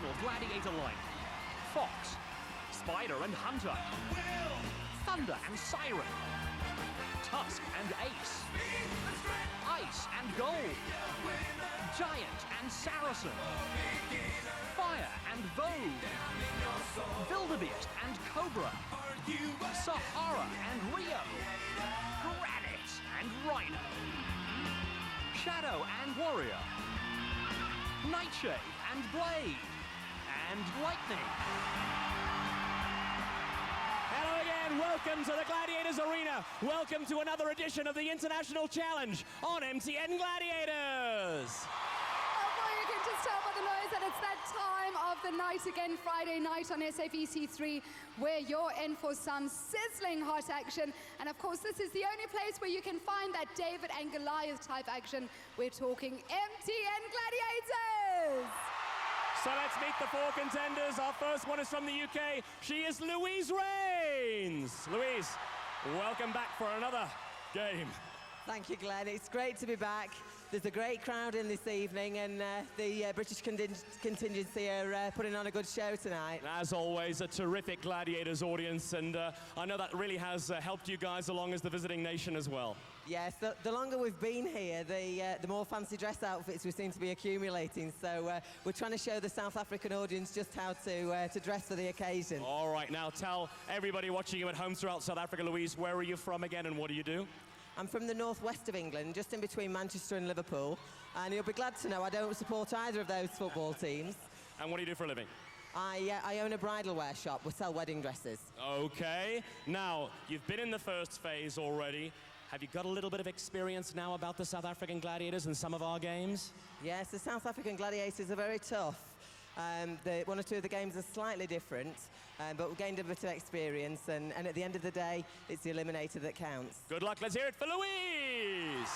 International Gladiator line. Fox, Spider and Hunter, Thunder and Siren, Tusk and Ace, Ice and Gold, Giant and Saracen, Fire and Vogue, Wildebeest and Cobra, Sahara and Rio, Granite and Rhino, Shadow and Warrior, Nightshade and Blade, and Lightning. Hello again, welcome to the Gladiators Arena. Welcome to another edition of the International Challenge on MTN Gladiators. Oh boy, you can just tell by the noise that it's that time of the night again, Friday night on SABC3, where you're in for some sizzling hot action. And of course, this is the only place where you can find that David and Goliath type action. We're talking MTN Gladiators. So let's meet the four contenders. Our first one is from the UK. She is Louise Rains. Louise, welcome back for another game. Thank you, Glenn. It's great to be back. There's a great crowd in this evening, and the British contingency are putting on a good show tonight. As always, a terrific Gladiators audience, and I know that really has helped you guys along as the visiting nation as well. Yes, the longer we've been here, the more fancy dress outfits we seem to be accumulating. So we're trying to show the South African audience just how to dress for the occasion. All right, now tell everybody watching you at home throughout South Africa, Louise, where are you from again and what do you do? I'm from the northwest of England, just in between Manchester and Liverpool. And you'll be glad to know I don't support either of those football teams. And what do you do for a living? I own a bridal wear shop. We sell wedding dresses. Okay. Now, you've been in the first phase already. Have you got a little bit of experience now about the South African Gladiators and some of our games? Yes, the South African Gladiators are very tough. One or two of the games are slightly different, but we've gained a bit of experience, and at the end of the day, it's the Eliminator that counts. Good luck. Let's hear it for Louise.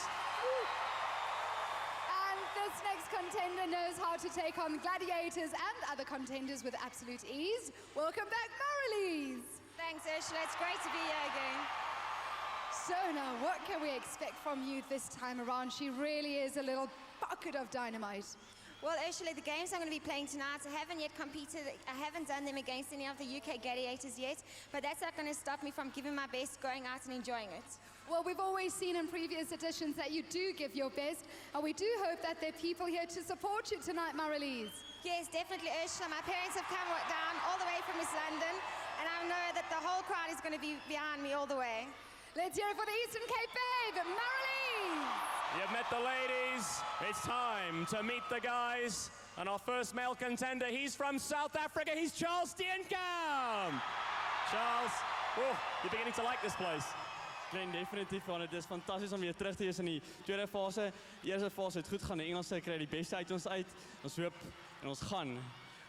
And this next contender knows how to take on Gladiators and other contenders with absolute ease. Welcome back, Marilise. Thanks, Ursula. It's great to be here again. So now, what can we expect from you this time around? She really is a little bucket of dynamite. Well, Ursula, the games I'm going to be playing tonight, I haven't yet competed. I haven't done them against any of the UK Gladiators yet, but that's not going to stop me from giving my best, going out and enjoying it. Well, we've always seen in previous editions that you do give your best, and we do hope that there are people here to support you tonight, Marilise. Yes, definitely, Ursula. My parents have come down all the way from East London, and I know that the whole crowd is going to be behind me all the way. Let's hear it for the Eastern Cape babe, Marilise. You've met the ladies. It's time to meet the guys. And our first male contender, he's from South Africa. He's Charles Steenkamp. Charles, you're beginning to like this place. Glenn, definitief, want het is fantastisch om weer terug te wees in die tweede fase. Die eerste fase het goed gaan, die Engelse kry die beste uit ons uit. Ons hoop en ons gaan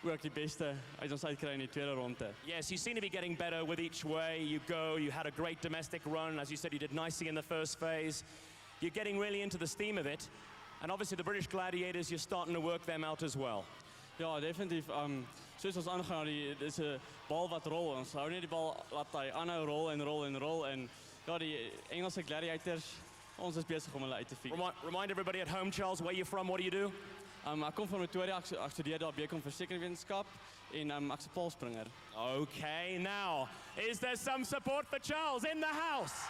ook die beste uit ons uit kry in die tweede ronde. Yes, you seem to be getting better with each way you go. You had a great domestic run. As you said, you did nicely in the first phase. You're getting really into the steam of it. And obviously the British Gladiators, you're starting to work them out as well. Ja, definitief. Soos ons aangaan, dis 'n bal wat rol. Ons hou net die bal laat hy aanhou rol en rol en rol en ja, die Engelse Gladiators, ons is besig om hulle uit te fik. Remind everybody at home, Charles, where you're from, what do you do? Ek kom van Pretoria, ek studeer daar BCom versekeringswetenskap en ek's 'n paalspringer. Okay, now, is there some support for Charles in the house?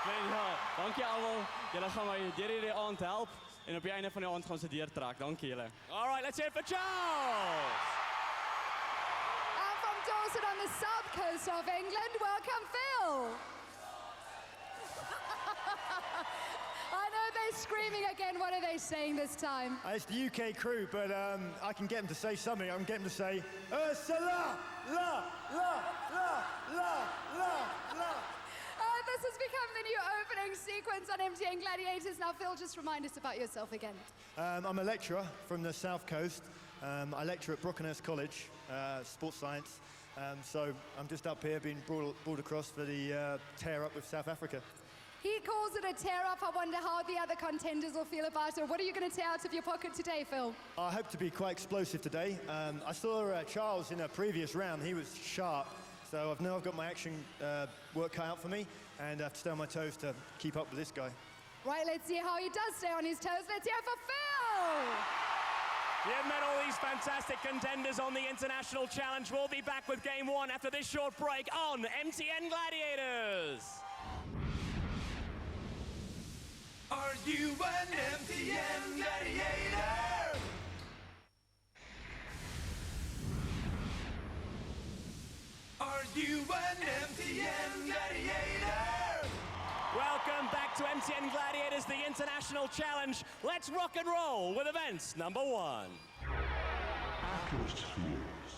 Ja, dankie almal. Julle gaan my deur hierdie aand help en op die einde van die aand gaan se deurtrek. Dankie julle. All right, let's hear it for Charles. And from Dorset on the south coast of England, welcome Phil. I know they're screaming again. What are they saying this time? It's the UK crew, but I can get them to say something. I can get them to say, Ursula, la, la, la, la, la, la. This has become the new opening sequence on MTN Gladiators. Now, Phil, just remind us about yourself again. I'm a lecturer from the South Coast. I lecture at Brockenhurst College, sports science. So I'm just up here being brought across for the tear-up with South Africa. He calls it a tear-up. I wonder how the other contenders will feel about it. What are you going to tear out of your pocket today, Phil? I hope to be quite explosive today. I saw Charles in a previous round. He was sharp. So I've got my action work cut out for me, and I have to stay on my toes to keep up with this guy. Right, let's see how he does stay on his toes. Let's hear it for Phil! You've met all these fantastic contenders on the International Challenge. We'll be back with Game 1 after this short break on MTN Gladiators. Are you an MTN Gladiator? Are you an MTN Gladiator? Welcome back to MTN Gladiators, the International Challenge. Let's rock and roll with events number 1. Atlaspheres.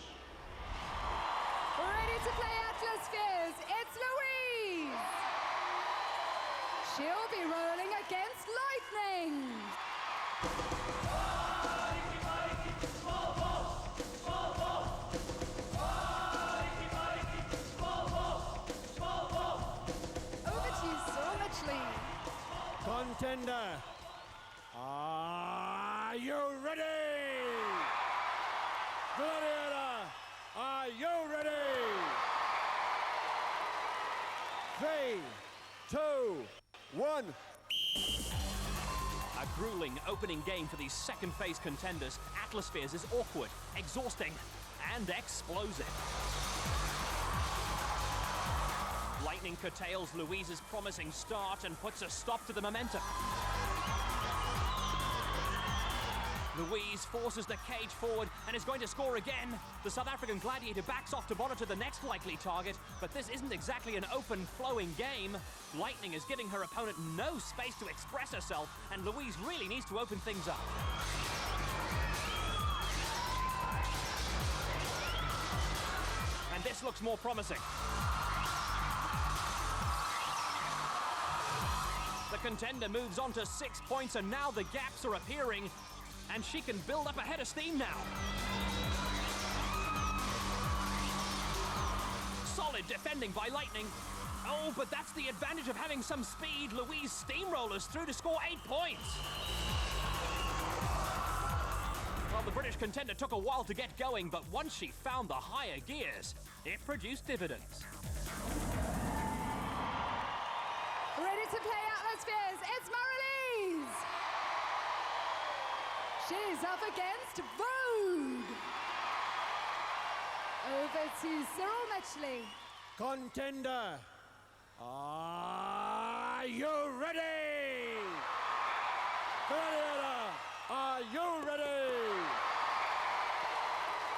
Ready to play Atlaspheres, it's Louise! She'll be rolling against Lightning! Over to you, Sormachley. Contender, are you ready? Gladiator, are you ready? 3, 2, 1. A grueling opening game for these second phase contenders. Atlaspheres is awkward, exhausting, and explosive. Lightning curtails Louise's promising start and puts a stop to the momentum. Louise forces the cage forward and is going to score again. The South African Gladiator backs off to monitor the next likely target, but this isn't exactly an open, flowing game. Lightning is giving her opponent no space to express herself, and Louise really needs to open things up. And this looks more promising. The contender moves on to 6 points, and now the gaps are appearing, and she can build up a head of steam now. Solid defending by Lightning. Oh, but that's the advantage of having some speed. Louise steamrollers through to score 8 points. Well, the British contender took a while to get going, but once she found the higher gears, it produced dividends. Ready to play Atlaspheres, it's Marlies! She's up against Vogue! Over to Cyril Metchley. Contender, are you ready? Gladiator, are you ready?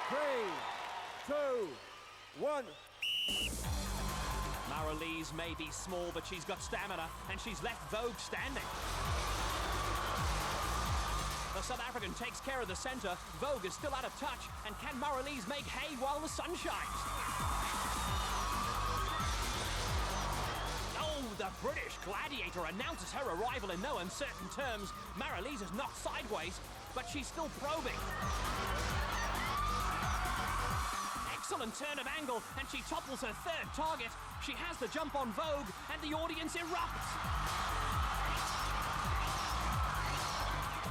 3, 2, 1. Marlies may be small, but she's got stamina, and she's left Vogue standing. The South African takes care of the center. Vogue is still out of touch, and can Marlies make hay while the sun shines? Oh, the British Gladiator announces her arrival in no uncertain terms. Marlies is knocked sideways, but she's still probing. Excellent turn of angle, and she topples her third target. She has the jump on Vogue, and the audience erupts.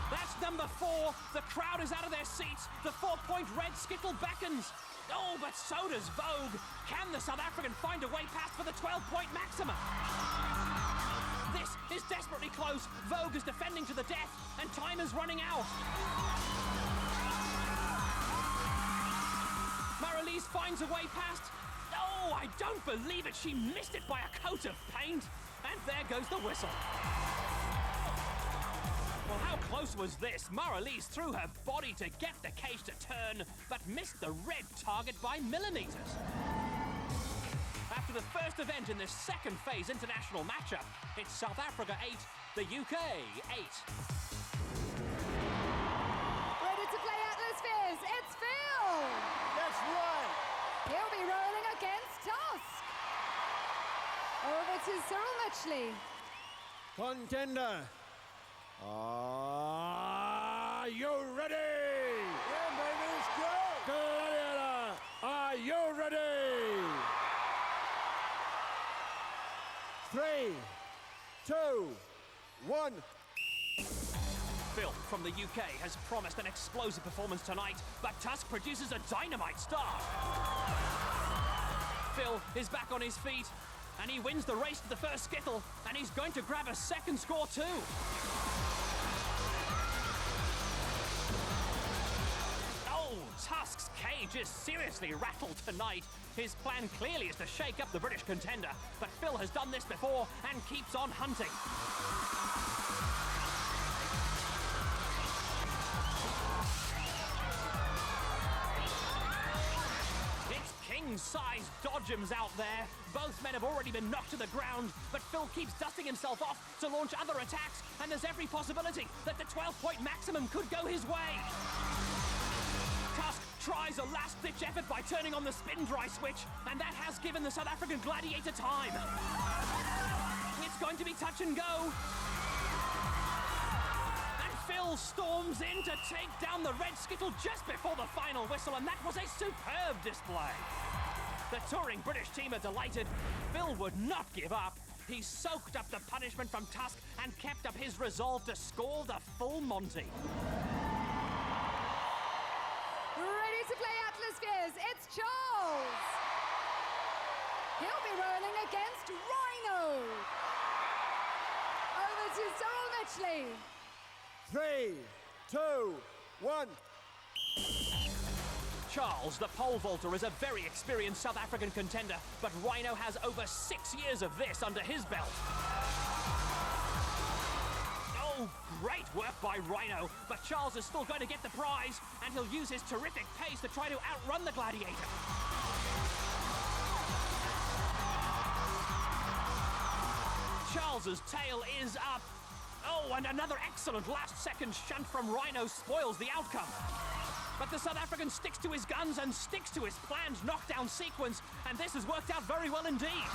That's number 4. The crowd is out of their seats. The 4-point red skittle beckons. Oh, but so does Vogue. Can the South African find a way past for the 12-point maximum? This is desperately close. Vogue is defending to the death, and time is running out. Marlies finds a way past. Oh, I don't believe it. She missed it by a coat of paint. And there goes the whistle. Well, how close was this? Marlies threw her body to get the cage to turn, but missed the red target by millimeters. After the first event in this second phase international matchup, it's South Africa 8, the UK 8. Ready to play Atlaspheres, it's Phil! That's right. He'll be rolling against Tusk. Over to Cyril Metchley. Contender, are you ready? Yeah, baby, let's go! Gladiator, are you ready? 3, 2, 1. Phil from the UK has promised an explosive performance tonight, but Tusk produces a dynamite start. Phil is back on his feet, and he wins the race to the first skittle, and he's going to grab a second score too. is seriously rattled tonight. His plan clearly is to shake up the British contender, but Phil has done this before and keeps on hunting. It's king-size dodgems out there. Both men have already been knocked to the ground, but Phil keeps dusting himself off to launch other attacks, and there's every possibility that the 12-point maximum could go his way. Tusk tries a last-ditch effort by turning on the spin-dry switch, and that has given the South African Gladiator time. It's going to be touch and go. And Phil storms in to take down the red skittle just before the final whistle, and that was a superb display. The touring British team are delighted. Phil would not give up. He soaked up the punishment from Tusk and kept up his resolve to score the full Monty. Ready to play Atlaspheres, it's Charles. He'll be rolling against Rhino. Over to Cyril Mitchley. 3, 2, 1. Charles, the pole vaulter, is a very experienced South African contender, but Rhino has over 6 years of this under his belt. Oh, great work by Rhino, but Charles is still going to get the prize, and he'll use his terrific pace to try to outrun the Gladiator. Charles's tail is up. Oh, and another excellent last-second shunt from Rhino spoils the outcome. But the South African sticks to his guns and sticks to his planned knockdown sequence, and this has worked out very well indeed.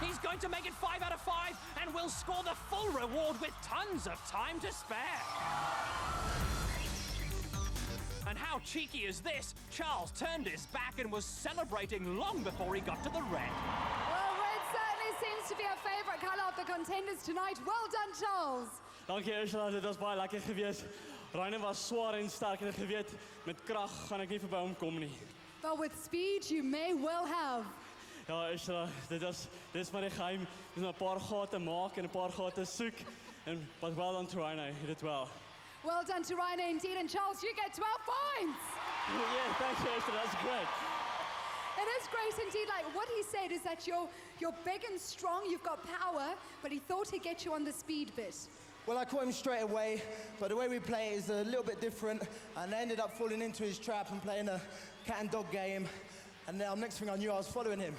He's going to make it 5 out of 5 and will score the full reward with tons of time to spare. And how cheeky is this? Charles turned his back and was celebrating long before he got to the red. Well, red certainly seems to be a favorite color of the contenders tonight. Well done, Charles. Dankie Ursula, dit was baie lekker geweest. Rhino was swaar en sterk en ek geweet met krag gaan ek nie verby hom kom nie. But with speed, you may well have. Ja, Ursula, dit is maar die geheim. Dis maar 'n paar gate maak en 'n paar gate soek. And but well done to Rhino, he did well. Well done to Rhino indeed, and Charles, you get 12 points. Yeah, thank you, Ursula, that's great. It is great indeed. Like what he said is that you're big and strong, you've got power, but he thought he'd get you on the speed bit. Well, I caught him straight away, but the way we play is a little bit different, and I ended up falling into his trap and playing a cat and dog game, and now next thing I knew I was following him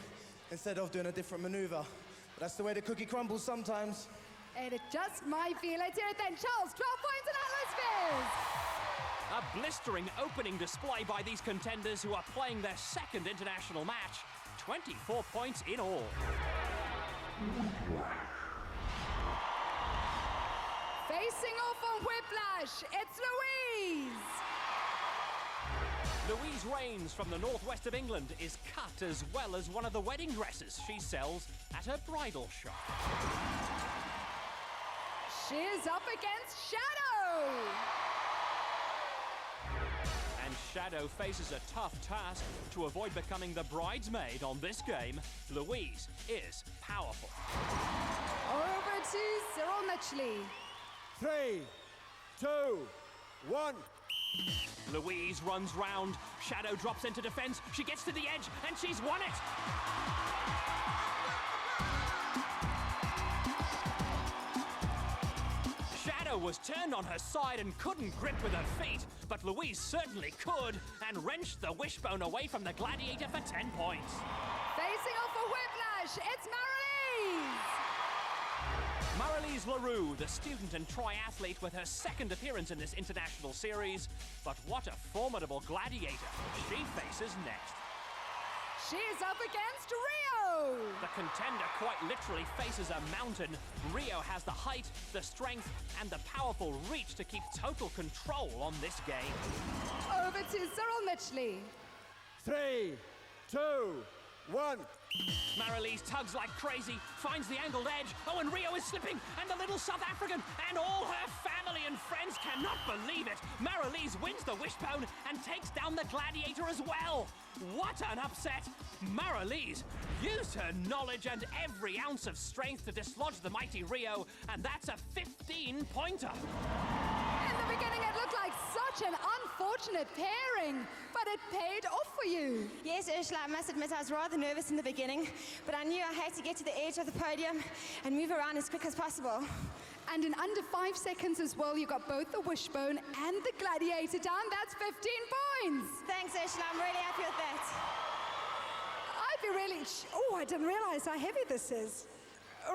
instead of doing a different maneuver. But that's the way the cookie crumbles sometimes. And it just might be. Let's hear it then. Charles, 12 points in Atlaspheres. A blistering opening display by these contenders who are playing their second international match. 24 points in all. Facing off on Whiplash, it's Louise. Louise Rains from the northwest of England is cut as well as one of the wedding dresses she sells at her bridal shop. She's up against Shadow. And Shadow faces a tough task to avoid becoming the bridesmaid on this game. Louise is powerful. Over to Cyril Mitchley. 3, 2, 1. Louise runs round. Shadow drops into defense. She gets to the edge, and she's won it. Shadow was turned on her side and couldn't grip with her feet, but Louise certainly could and wrenched the wishbone away from the Gladiator for 10 points. Facing off for Whiplash, it's Marilise. Marilise Roux, the student and triathlete with her second appearance in this international series. But what a formidable gladiator she faces next. She's up against Rio. The contender quite literally faces a mountain. Rio has the height, the strength, and the powerful reach to keep total control on this game. Over to Cyril Mitchley. 3, 2, 1. Marilise tugs like crazy, finds the angled edge. Oh, and Rio is slipping, and the little South African and all her family and friends cannot believe it. Marilise wins the wishbone and takes down the gladiator as well. What an upset! Marilise used her knowledge and every ounce of strength to dislodge the mighty Rio, and that's a 15-pointer. And the the beginning, it looked like such an unfortunate pairing, but it paid off for you. Yes, Ursula, I must admit I was rather nervous in the beginning, but I knew I had to get to the edge of the podium and move around as quick as possible. And in under 5 seconds as well, you got both the wishbone and the gladiator down. That's 15 points. Thanks, Ursula. I'm really happy with that. I'd be really... Oh, I didn't realize how heavy this is.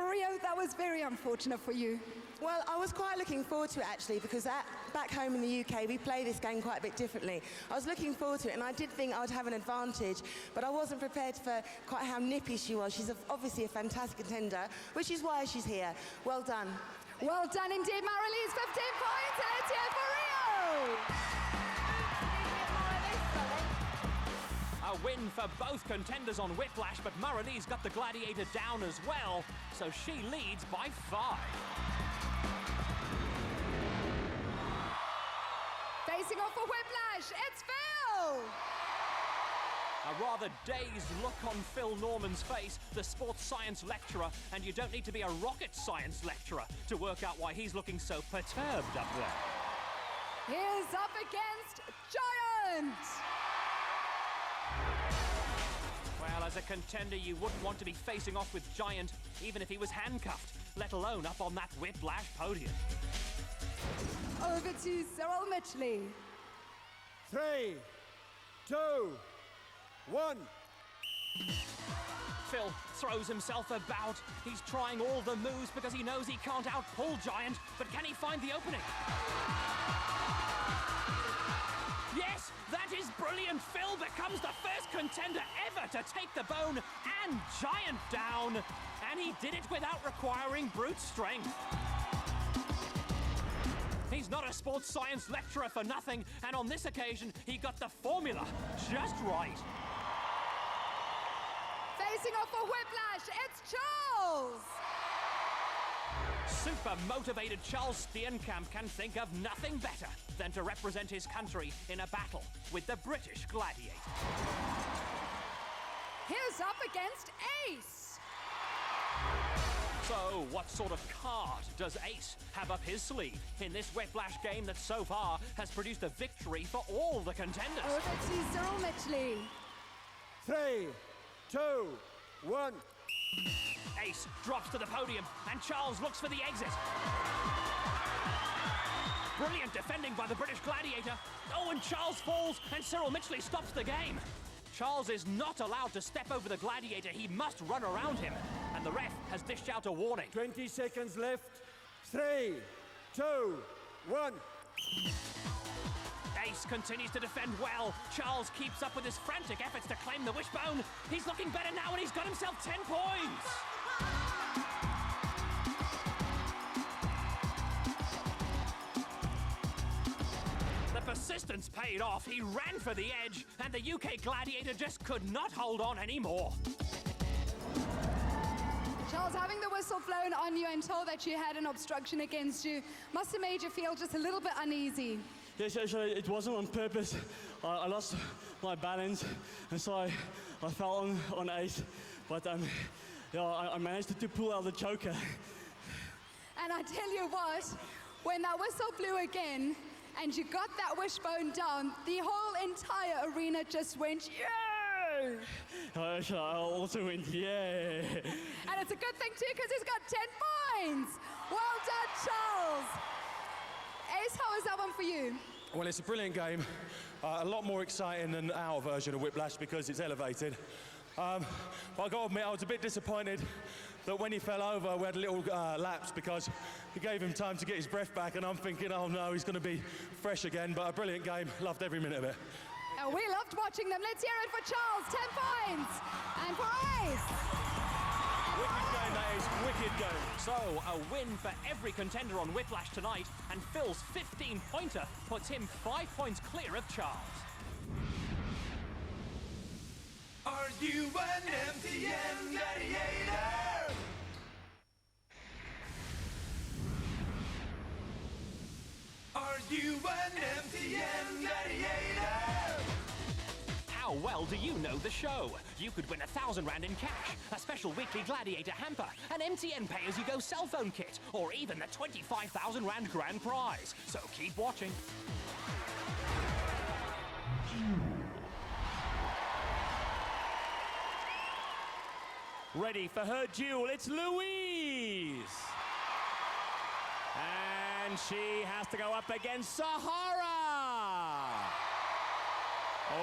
Rio, that was very unfortunate for you. Well, I was quite looking forward to it, actually, because back home in the UK, we play this game quite a bit differently. I was looking forward to it, and I did think I would have an advantage, but I wasn't prepared for quite how nippy she was. She's obviously a fantastic contender, which is why she's here. Well done. Well done indeed, Marilee's 15 points, and it's here for Rio! A win for both contenders on Whiplash, but Marilee's got the gladiator down as well, so she leads by 5. Facing off for Whiplash, it's Phil! A rather dazed look on Phil Norman's face, the sports science lecturer, and you don't need to be a rocket science lecturer to work out why he's looking so perturbed up there. Here's up against Giant! Well, as a contender, you wouldn't want to be facing off with Giant, even if he was handcuffed, let alone up on that Whiplash podium. Over to Cyril Mitchley. 3, 2, 1. Phil throws himself about. He's trying all the moves because he knows he can't outpull Giant, but can he find the opening? Yes, that is brilliant. Phil becomes the first contender ever to take the bone and Giant down. And he did it without requiring brute strength. He's not a sports science lecturer for nothing, and on this occasion, he got the formula just right. Facing off for Whiplash, it's Charles! Super motivated Charles Steenkamp can think of nothing better than to represent his country in a battle with the British Gladiator. Here's up against Ace! So, what sort of card does Ace have up his sleeve in this Whiplash game that so far has produced a victory for all the contenders? Over to Cyril Mitchley. 3, 2, 1. Ace drops to the podium, and Charles looks for the exit. Brilliant defending by the British Gladiator. Oh, and Charles falls, and Cyril Mitchley stops the game. Charles is not allowed to step over the Gladiator. He must run around him. And the ref has dished out a warning. 20 seconds left. 3, 2, 1. Ace continues to defend well. Charles keeps up with his frantic efforts to claim the wishbone. He's looking better now, and he's got himself 10 points. The persistence paid off. He ran for the edge, and the UK Gladiator just could not hold on anymore. Charles, having the whistle blown on you and told that you had an obstruction against you must have made you feel just a little bit uneasy. Yes, actually, it wasn't on purpose. I lost my balance, and so I fell on Ace. But yeah, I managed to pull out the choker. And I tell you what, when that whistle blew again, and you got that wishbone down, the whole entire arena just went, yay! I also went, yeah! And it's a good thing too, because he's got 10 points! Well done, Charles! Ace, how was that one for you? Well, it's a brilliant game. A lot more exciting than our version of Whiplash because it's elevated. But I got to admit, I was a bit disappointed that when he fell over, we had a little lapse because he gave him time to get his breath back, and I'm thinking, oh no, he's going to be fresh again. But a brilliant game. Loved every minute of it. And we loved watching them. Let's hear it for Charles, 10 points. And for Ace. Wicked game, that is. Wicked game. So, a win for every contender on Whiplash tonight, and Phil's 15-pointer puts him 5 points clear of Charles. Are you an MTN gladiator? Are you an MTN gladiator? How How well do you know the show? You could win £1,000 in cash, a special weekly Gladiator hamper, an MTN pay-as-you-go cell phone kit, or even the £25,000 grand prize. So keep watching. Ready for her duel, it's Louise! And she has to go up against Sahara!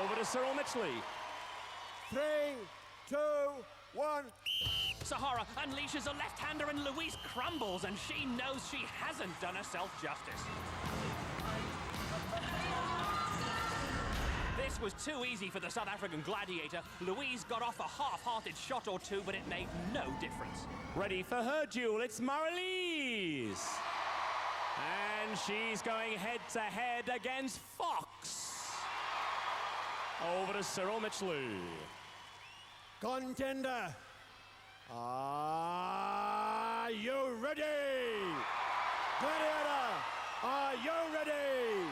Over to Cyril Mitchley. 3, 2, 1. Sahara unleashes a left-hander and Louise crumbles, and she knows she hasn't done herself justice. This was too easy for the South African Gladiator. Louise got off a half-hearted shot or two, but it made no difference. Ready for her duel, it's Marlies. And she's going head-to-head against Fox. Over to Cyril Mitchley. Contender, are you ready? Gladiator, are you ready?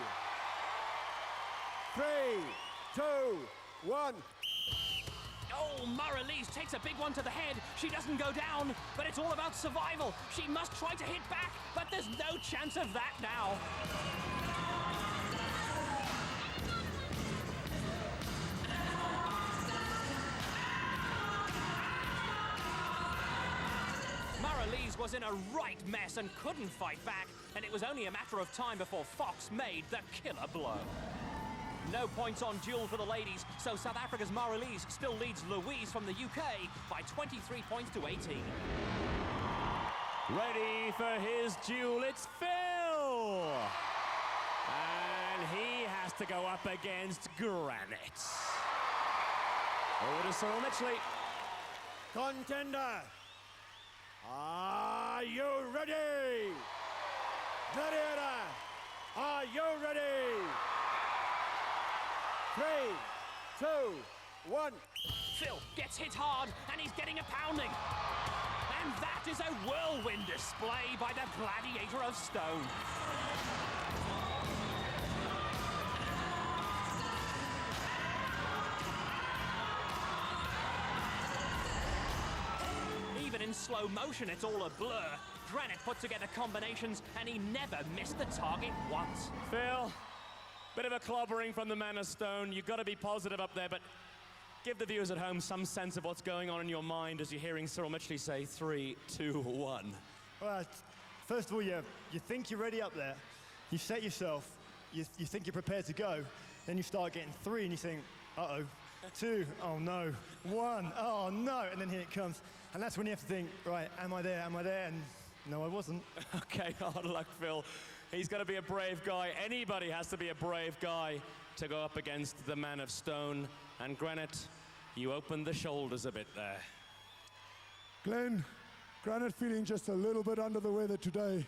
3, 2, 1. Oh, Marlies takes a big one to the head. She doesn't go down, but it's all about survival. She must try to hit back, but there's no chance of that now. Marlies was in a right mess and couldn't fight back, and it was only a matter of time before Fox made the killer blow. No points on duel for the ladies, so South Africa's Marlies still leads Louise from the UK by 23 points to 18. Ready for his duel, it's Phil! And he has to go up against Granite. Over to Cyril Mitchley. Contender, are you ready? Gladiator, are you ready? 3, 2, 1. Phil gets hit hard, and he's getting a pounding. And that is a whirlwind display by the Gladiator of Stone. Even in slow motion, it's all a blur. Granite put together combinations, and he never missed the target once. Phil, bit of a clobbering from the man of stone. You've got to be positive up there, but give the viewers at home some sense of what's going on in your mind as you're hearing Cyril Mitchley say 3, 2, 1. Well, first of all, you think you're ready up there. You set yourself. You think you're prepared to go. Then you start getting 3, and you think, uh-oh. 2, oh no. 1, oh no. And then here it comes. And that's when you have to think, right, am I there? Am I there? And no, I wasn't. Okay, hard luck, Phil. He's got to be a brave guy. Anybody has to be a brave guy to go up against the man of stone. And Granite, you opened the shoulders a bit there. Glenn, Granite feeling just a little bit under the weather today.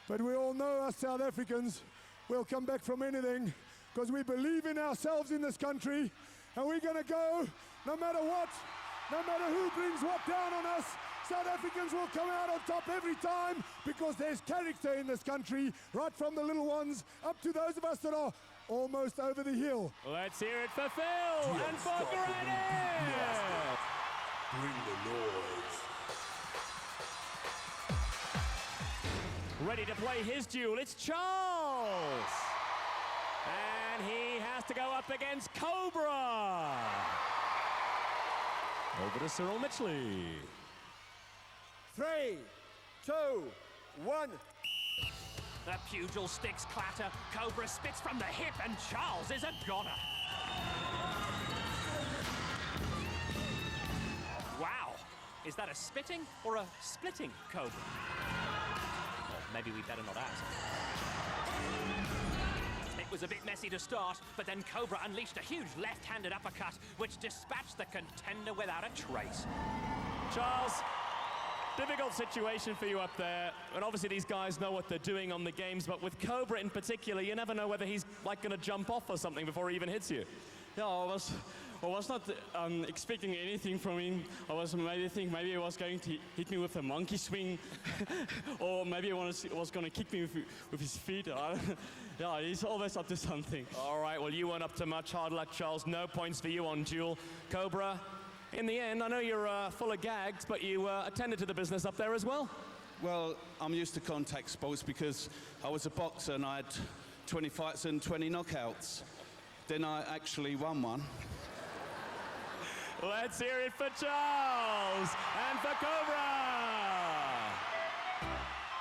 But we all know us South Africans will come back from anything because we believe in ourselves in this country. And we're going to go no matter what, no matter who brings what down on us. South Africans will come out on top every time because there's character in this country, right from the little ones up to those of us that are almost over the hill. Let's hear it for Phil and for Granite! Bring the noise. Ready to play his duel, it's Charles! And he has to go up against Cobra! Over to Cyril Mitchley. 3, 2, 1. The pugil sticks clatter, Cobra spits from the hip, and Charles is a goner. Wow, is that a spitting or a splitting Cobra? Well, maybe we better not ask. It was a bit messy to start, but then Cobra unleashed a huge left-handed uppercut, which dispatched the contender without a trace. Charles, difficult situation for you up there, and obviously these guys know what they're doing on the games, but with Cobra in particular, you never know whether he's like going to jump off or something before he even hits you. Ja, I was not expecting anything from him. I was maybe he was going to hit me with a monkey swing, or maybe he was going to kick me with his feet. Yeah, he's always up to something. All right, well, you weren't up to much. Hard luck, Charles. No points for you on Duel. Cobra, in the end, I know you're full of gags, but you attended to the business up there as well. Well, I'm used to contact sports because I was a boxer and I had 20 fights and 20 knockouts. Then I actually won one. Let's hear it for Charles and for Cobra.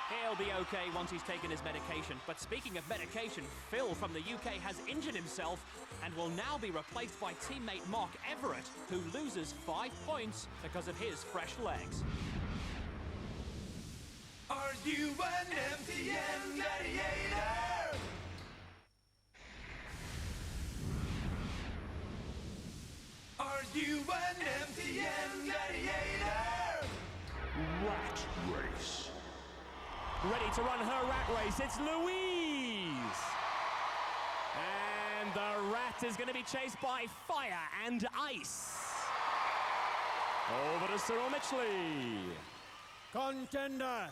He'll be okay once he's taken his medication. But speaking of medication, Phil from the UK has injured himself and will now be replaced by teammate Mark Everitt, who loses 5 points because of his fresh legs. Are you an MTN gladiator? Are you an MTN gladiator? Rat race. Ready to run her rat race, it's Louise. And the rat is going to be chased by fire and ice. Over to Cyril Mitchley. Contender,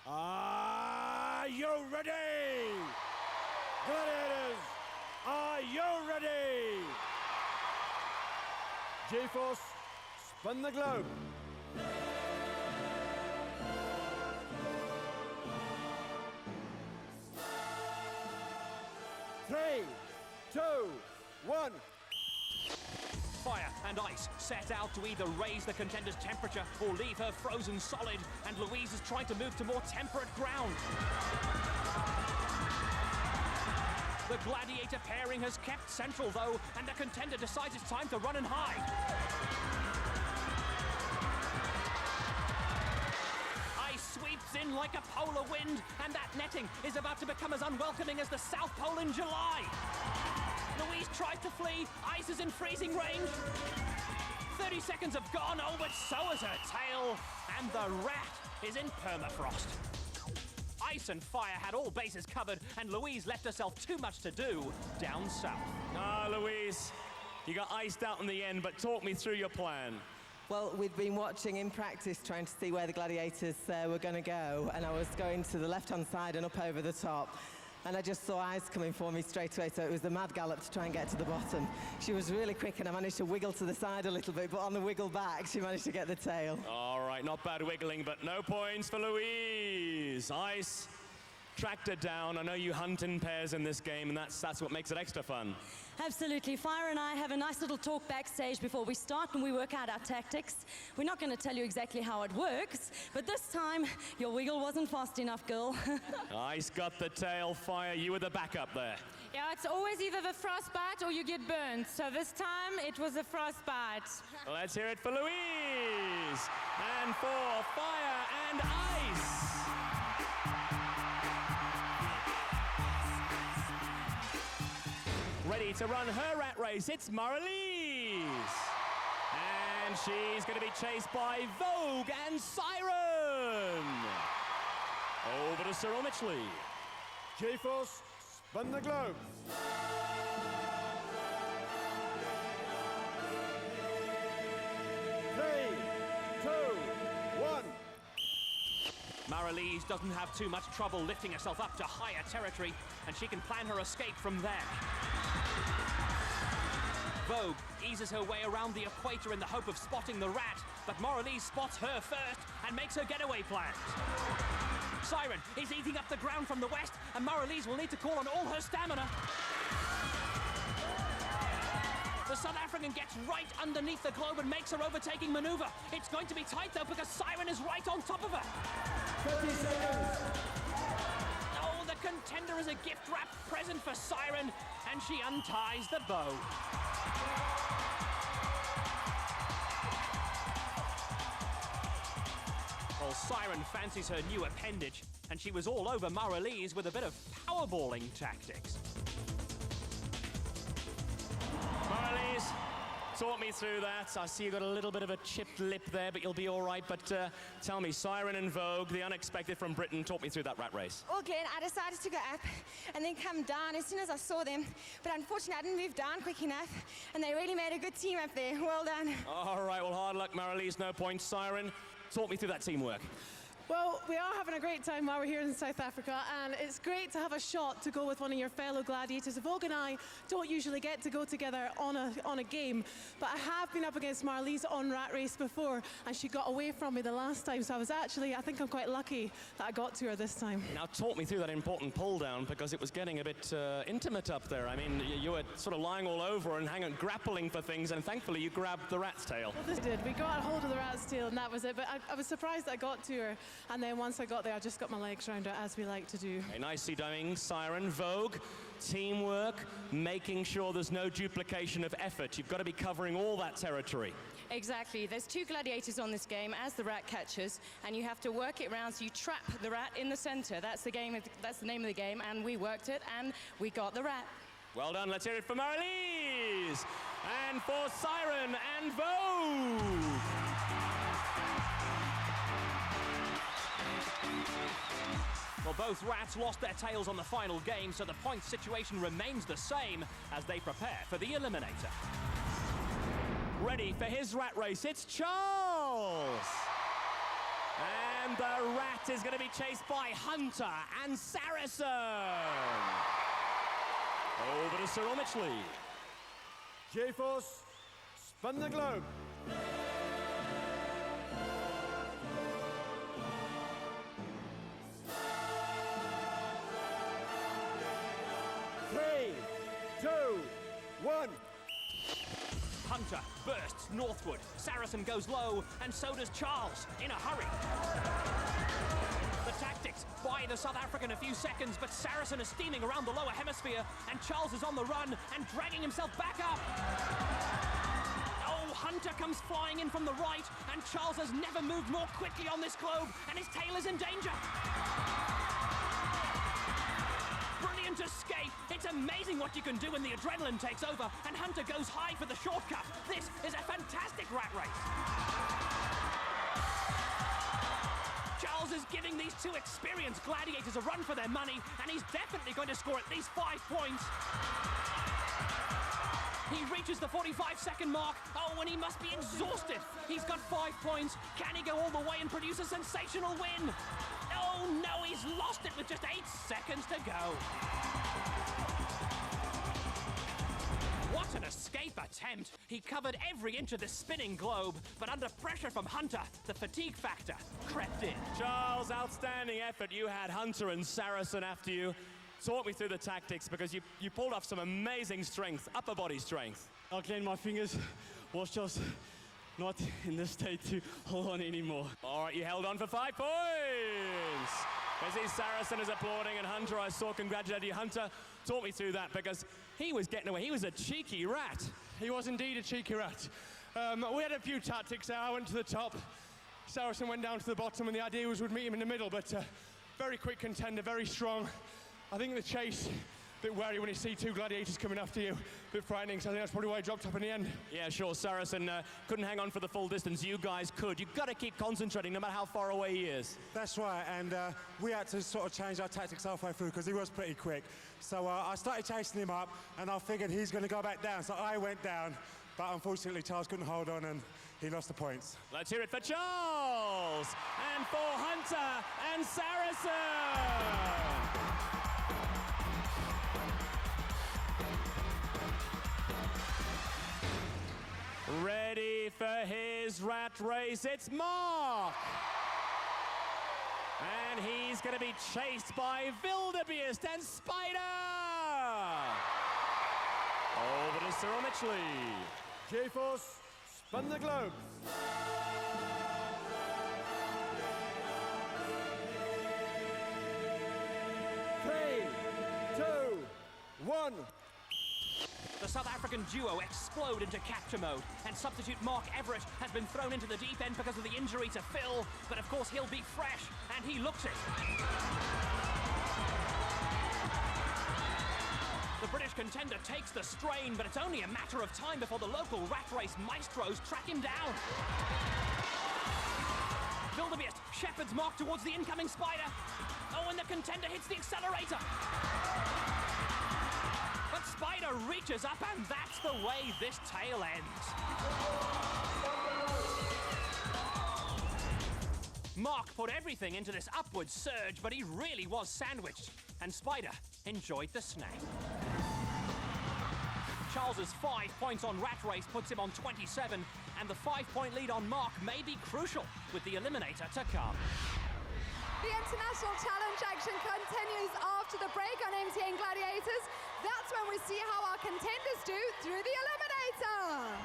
are you ready? Gladiators, are you ready? G-Force, spin the globe. Three, two, one. Fire and ice set out to either raise the contender's temperature or leave her frozen solid, and Louise is trying to move to more temperate ground. The gladiator pairing has kept central though, and the contender decides it's time to run and hide. Ice sweeps in like a polar wind, and that netting is about to become as unwelcoming as the South Pole in July. Louise tries to flee. Ice is in freezing range. 30 seconds have gone. Oh, but so is her tail. And the rat is in permafrost. Ice and fire had all bases covered, and Louise left herself too much to do down south. Ah, Louise, you got iced out in the end, but talk me through your plan. Well, we'd been watching in practice, trying to see where the gladiators were going to go, and I was going to the left-hand side and up over the top. And I just saw ice coming for me straight away, so it was the mad gallop to try and get to the bottom. She was really quick, and I managed to wiggle to the side a little bit, but on the wiggle back, she managed to get the tail. All right, not bad wiggling, but no points for Louise. Ice tracked her down. I know you hunt in pairs in this game, and that's what makes it extra fun. Absolutely. Fire and I have a nice little talk backstage before we start and we work out our tactics. We're not going to tell you exactly how it works, but this time, your wiggle wasn't fast enough, girl. Ice got the tail. Fire, you were the backup there. Yeah, it's always either the frostbite or you get burned. So this time, it was a frostbite. Let's hear it for Louise. And for fire and ice. Ready to run her rat race, it's Maralise. And she's going to be chased by Vogue and Siren. Over to Cyril Mitchley. G-Force, spin the globe. Three, two, one. Maralise doesn't have too much trouble lifting herself up to higher territory, and she can plan her escape from there. Vogue eases her way around the equator in the hope of spotting the rat, but Maralise spots her first and makes her getaway plans. Siren is eating up the ground from the west, and Maralise will need to call on all her stamina. The South African gets right underneath the globe and makes her overtaking maneuver. It's going to be tight though because Siren is right on top of her. 30 seconds. Oh, the contender is a gift-wrapped present for Siren, and she unties the bow. Well, Siren fancies her new appendage, and she was all over Maralise with a bit of powerballing tactics. Maralise, talk me through that. I see you got a little bit of a chipped lip there, but you'll be all right. But tell me, Siren and Vogue, the unexpected from Britain, talk me through that rat race. Well, Glenn, I decided to go up and then come down as soon as I saw them. But unfortunately, I didn't move down quick enough, and they really made a good team up there. Well done. All right, well, hard luck, Marilise. No points. Siren, talk me through that teamwork. Well, we are having a great time while we're here in South Africa, and it's great to have a shot to go with one of your fellow gladiators. Vogue and I don't usually get to go together on a game, but I have been up against Marilise on Rat Race before, and she got away from me the last time, so I think I'm quite lucky that I got to her this time. Now, talk me through that important pull down, because it was getting a bit intimate up there. I mean, you were sort of lying all over and grappling for things, and thankfully you grabbed the rat's tail. Well, this did. We got a hold of the rat's tail, and that was it, but I was surprised that I got to her. And then once I got there, I just got my legs around her, as we like to do. Okay, nicely doing, Siren. Vogue, teamwork, making sure there's no duplication of effort. You've got to be covering all that territory. Exactly. There's 2 gladiators on this game as the rat catchers, and you have to work it around so you trap the rat in the center. That's the game. That's the name of the game, and we worked it, and we got the rat. Well done. Let's hear it for Marilise and for Siren and Vogue. Well, both rats lost their tails on the final game, so the point situation remains the same as they prepare for the Eliminator. Ready for his rat race, it's Charles! And the rat is going to be chased by Hunter and Saracen. Over to Cyril Mitchley. J-Force, spin the globe. Three, two, one. Hunter bursts northward. Saracen goes low, and so does Charles, in a hurry. The tactics buy the South African a few seconds, but Saracen is steaming around the lower hemisphere, and Charles is on the run and dragging himself back up. Oh, Hunter comes flying in from the right, and Charles has never moved more quickly on this globe, and his tail is in danger. Brilliant escape. It's amazing what you can do when the adrenaline takes over, and Hunter goes high for the shortcut. This is a fantastic rat race. Charles is giving these 2 experienced gladiators a run for their money, and he's definitely going to score at least 5 points. He reaches the 45-second mark. Oh, and he must be exhausted. He's got 5 points. Can he go all the way and produce a sensational win? Oh, no, he's lost it with just 8 seconds to go. What an escape attempt. He covered every inch of this spinning globe, but under pressure from Hunter, the fatigue factor crept in. Charles, outstanding effort. You had Hunter and Saracen after you. Talk me through the tactics, because you pulled off some amazing strength, upper body strength. Okay, my fingers was just not in the state to hold on anymore. All right, you held on for 5 points. I see Saracen is applauding, and Hunter, I saw congratulating you. Hunter, talk me through that, because he was getting away. He was a cheeky rat. He was indeed a cheeky rat. We had a few tactics there. I went to the top. Saracen went down to the bottom, and the idea was we'd meet him in the middle, but very quick contender, very strong. I think the chase, a bit wary when you see 2 gladiators coming after you, a bit frightening, so I think that's probably why he dropped up in the end. Yeah, sure, Saracen couldn't hang on for the full distance. You guys could. You've got to keep concentrating no matter how far away he is. That's right, and we had to sort of change our tactics halfway through because he was pretty quick. So I started chasing him up, and I figured he's going to go back down, so I went down, but unfortunately Charles couldn't hold on, and he lost the points. Let's hear it for Charles, and for Hunter and Saracen. Ready for his rat race, it's Mark! And he's going to be chased by Wildebeest and Spider! Over to Cyril Mitchley. J-Force, spin the globe. Three, two, one. The South African duo explode into capture mode, and substitute Mark Everitt has been thrown into the deep end because of the injury to Phil, but of course he'll be fresh, and he looks it. The British contender takes the strain, but it's only a matter of time before the local rat race maestros track him down. Wildebeest shepherds Mark towards the incoming spider. Oh, and the contender hits the accelerator. But Spider reaches up, and that's the way this tale ends. Mark put everything into this upward surge, but he really was sandwiched, and Spider enjoyed the snack. Charles's 5 points on Rat Race puts him on 27, and the 5-point lead on Mark may be crucial with the Eliminator to come. The International Challenge action continues after the break on MTN Gladiators. That's when we see how our contenders do through the Eliminator.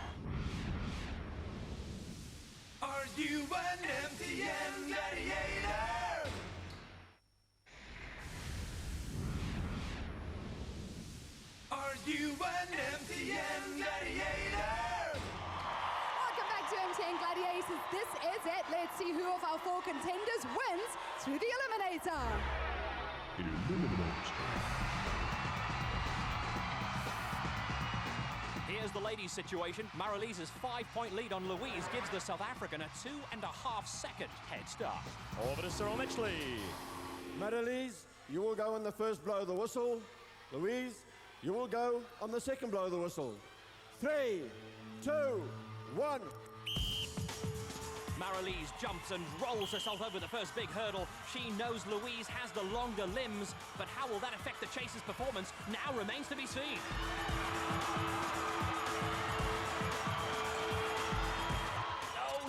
Are you an MTN Gladiator? Are you an MTN Gladiator? Welcome back to MTN Gladiators. This is it. Let's see who of our 4 contenders wins through the Eliminator. Here's the ladies' situation. Maralise's 5-point lead on Louise gives the South African a 2.5-second head start. Over to Cyril Mitchley. Maralise, you will go on the first blow of the whistle. Louise, you will go on the second blow of the whistle. 3, 2, 1. Maralise jumps and rolls herself over the first big hurdle. She knows Louise has the longer limbs, but how will that affect the chaser's performance now remains to be seen.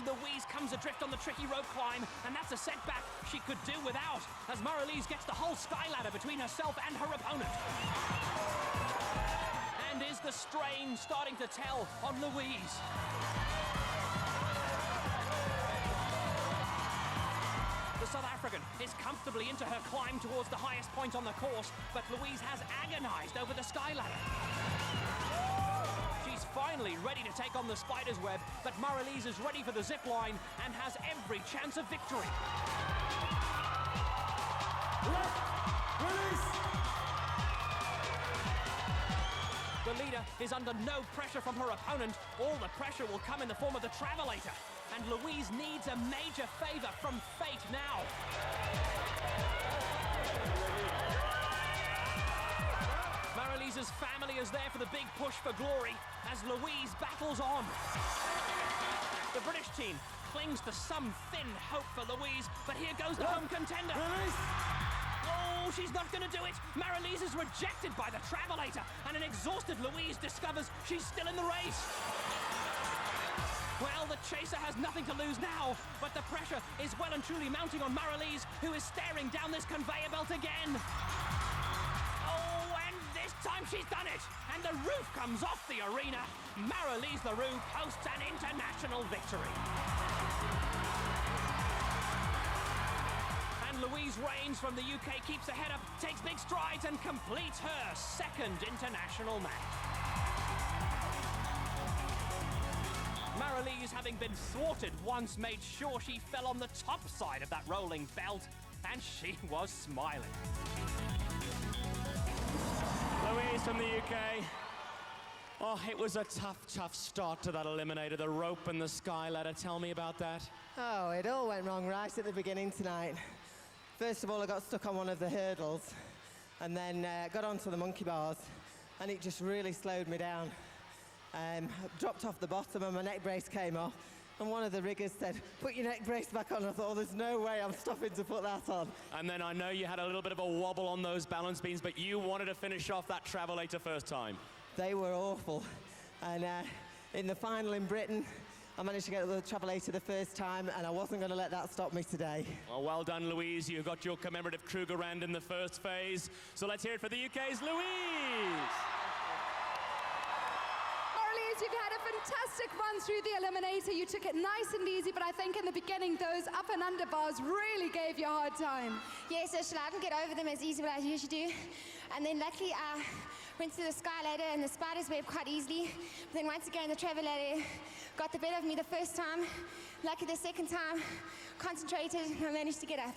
Louise comes adrift on the tricky rope climb, and that's a setback she could do without, as Maralise gets the whole sky ladder between herself and her opponent. And is the strain starting to tell on Louise? The South African is comfortably into her climb towards the highest point on the course, but Louise has agonized over the sky ladder. She's finally ready to take on the spider's web, but Maralise is ready for the zip line and has every chance of victory. The leader is under no pressure from her opponent. All the pressure will come in the form of the Travelator, and Louise needs a major favor from fate now. Maralise's family is there for the big push for glory as Louise battles on. The British team clings to some thin hope for Louise, but here goes the home contender. Oh, she's not going to do it. Maralise is rejected by the Travelator, and an exhausted Louise discovers she's still in the race. Well, the chaser has nothing to lose now, but the pressure is well and truly mounting on Maralise, who is staring down this conveyor belt again. This time she's done it, and the roof comes off the arena. Maralise the Roux posts an international victory. And Louise Rains from the UK keeps her head up, takes big strides, and completes her second international match. Maralise, having been thwarted once, made sure she fell on the top side of that rolling belt, and she was smiling. Louise from the UK. Oh, it was a tough start to that Eliminator. The rope and the sky ladder. Tell me about that. Oh, it all went wrong right at the beginning tonight. First of all, I got stuck on one of the hurdles and then got onto the monkey bars, and it just really slowed me down. Dropped off the bottom and my neck brace came off. And one of the riggers said, put your neck brace back on. I thought, oh, there's no way I'm stopping to put that on. And then I know you had a little bit of a wobble on those balance beams, but you wanted to finish off that Travelator first time. They were awful. And in the final in Britain, I managed to get the Travelator the first time, and I wasn't going to let that stop me today. Well done, Louise. You got your commemorative Krugerrand in the first phase. So let's hear it for the UK's Louise. You've had a fantastic run through the Eliminator. You took it nice and easy, but I think in the beginning, those up and under bars really gave you a hard time. Yeah, so I didn't get over them as easy as I usually do. And then luckily, I went through the sky ladder and the spider's web quite easily. But then once again, the Travelator got the better of me the first time. Lucky the second time, concentrated, and I managed to get up.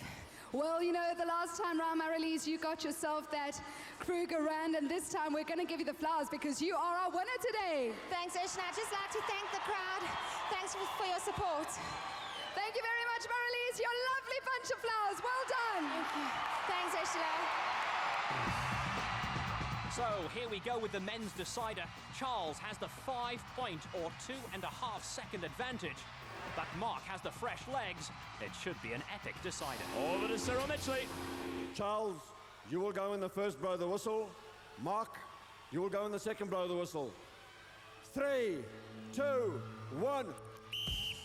Well, you know, the last time round, Marilise, you got yourself that Kruger Rand, and this time we're going to give you the flowers because you are our winner today. Thanks, Ursula. I'd just like to thank the crowd. Thanks for your support. Thank you very much, Marilise. Your lovely bunch of flowers. Well done. Thank you. Thanks, Ursula. So here we go with the men's decider. Charles has the 5-point or 2.5 second advantage. But Mark has the fresh legs. It should be an epic decider. Over to Cyril Mitchley. Charles, you will go in the first blow of the whistle. Mark, you will go in the second blow of the whistle. 3, 2, 1.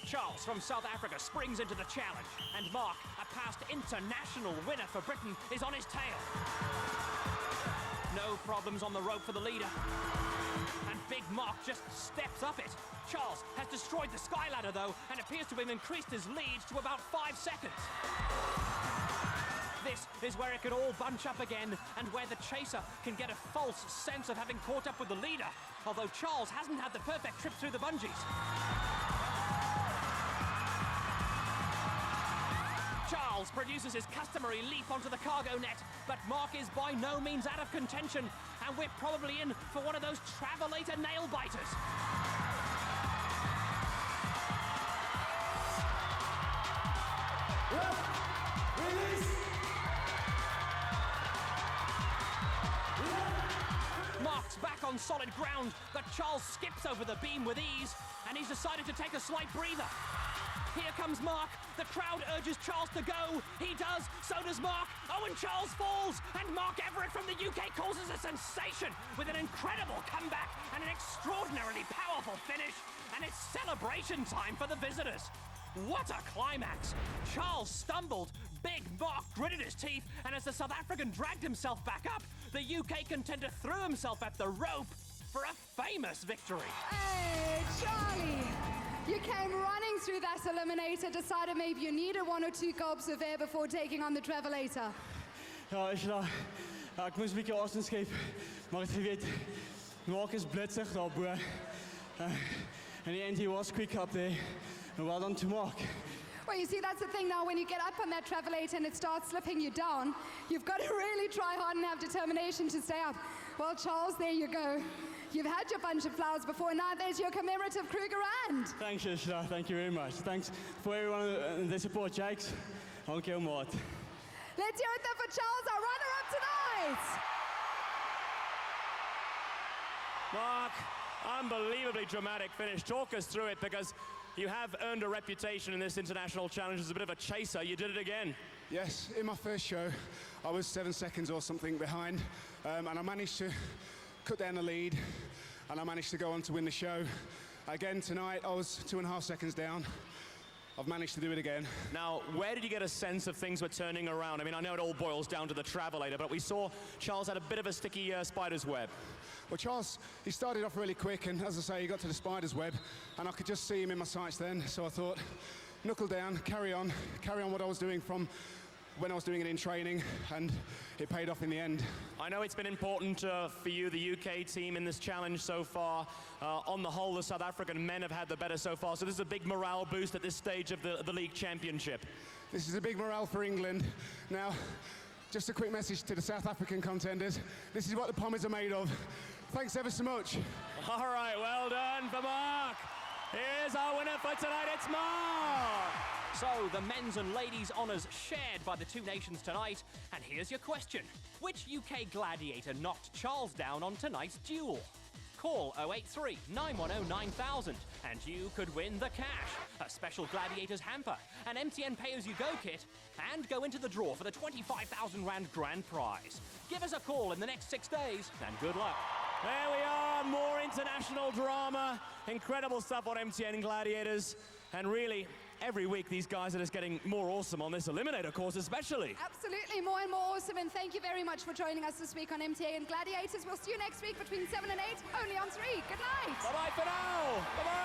Charles from South Africa springs into the challenge. And Mark, a past international winner for Britain, is on his tail. No problems on the rope for the leader. And Big Mark just steps up it. Charles has destroyed the sky ladder, though, and appears to have increased his lead to about 5 seconds. This is where it could all bunch up again, and where the chaser can get a false sense of having caught up with the leader, although Charles hasn't had the perfect trip through the bungees. Charles produces his customary leap onto the cargo net, but Mark is by no means out of contention, and we're probably in for one of those Travelator nail biters. Mark's back on solid ground, but Charles skips over the beam with ease, and he's decided to take a slight breather. Here comes Mark. The crowd urges Charles to go. He does. So does Mark. Oh, and Charles falls. And Mark Everitt from the UK causes a sensation with an incredible comeback and an extraordinarily powerful finish. And it's celebration time for the visitors. What a climax. Charles stumbled. Big Mark gritted his teeth. And as the South African dragged himself back up, the UK contender threw himself at the rope for a famous victory. Hey, Charlie. You came running through that Eliminator, decided maybe you needed 1 or 2 gulps of air before taking on the Travelator. Ja, ek moes 'n bietjie asem skep, maar jy weet, Mark is blitsig daarbo. And he was quick up there. And well done to Mark. Well, you see, that's the thing now, when you get up on that Travelator and it starts slipping you down, you've got to really try hard and have determination to stay up. Well, Charles, there you go. You've had your bunch of flowers before, now there's your commemorative Kruger Rand. Thanks, Ursula. Thank you very much. Thanks for everyone that support, Jakes. Dank jou, maat. Let's hear it then for Charles, our runner-up tonight. Mark, unbelievably dramatic finish. Talk us through it, because you have earned a reputation in this international challenge as a bit of a chaser. You did it again. Yes, in my first show, I was 7 seconds or something behind, and I managed to cut down the lead, and I managed to go on to win the show. Again tonight, I was 2.5 seconds down. I've managed to do it again. Now, where did you get a sense of things were turning around? I mean, I know it all boils down to the Travelator, but we saw Charles had a bit of a sticky spider's web. Well, Charles, he started off really quick, and as I say, he got to the spider's web, and I could just see him in my sights then, so I thought, knuckle down, carry on what I was doing from when I was doing it in training, and it paid off in the end. I know it's been important for you, the UK team, in this challenge so far. On the whole, the South African men have had the better so far, so this is a big morale boost at this stage of the league championship. This is a big morale for England. Now, just a quick message to the South African contenders. This is what the Pommies are made of. Thanks ever so much. All right, well done for Mark. Here's our winner for tonight, it's Mark. So, the men's and ladies' honours shared by the two nations tonight. And here's your question. Which UK gladiator knocked Charles down on tonight's duel? Call 083 910 9000 and you could win the cash, a special Gladiators hamper, an MTN pay-as-you-go kit, and go into the draw for the 25,000 Rand grand prize. Give us a call in the next 6 days, and good luck. There we are, more international drama. Incredible stuff on MTN Gladiators. And really, every week these guys are just getting more awesome on this Eliminator course especially. Absolutely, more and more awesome, and thank you very much for joining us this week on MTN Gladiators. We'll see you next week between 7 and 8, only on 3. Good night. Bye-bye for now. Bye-bye.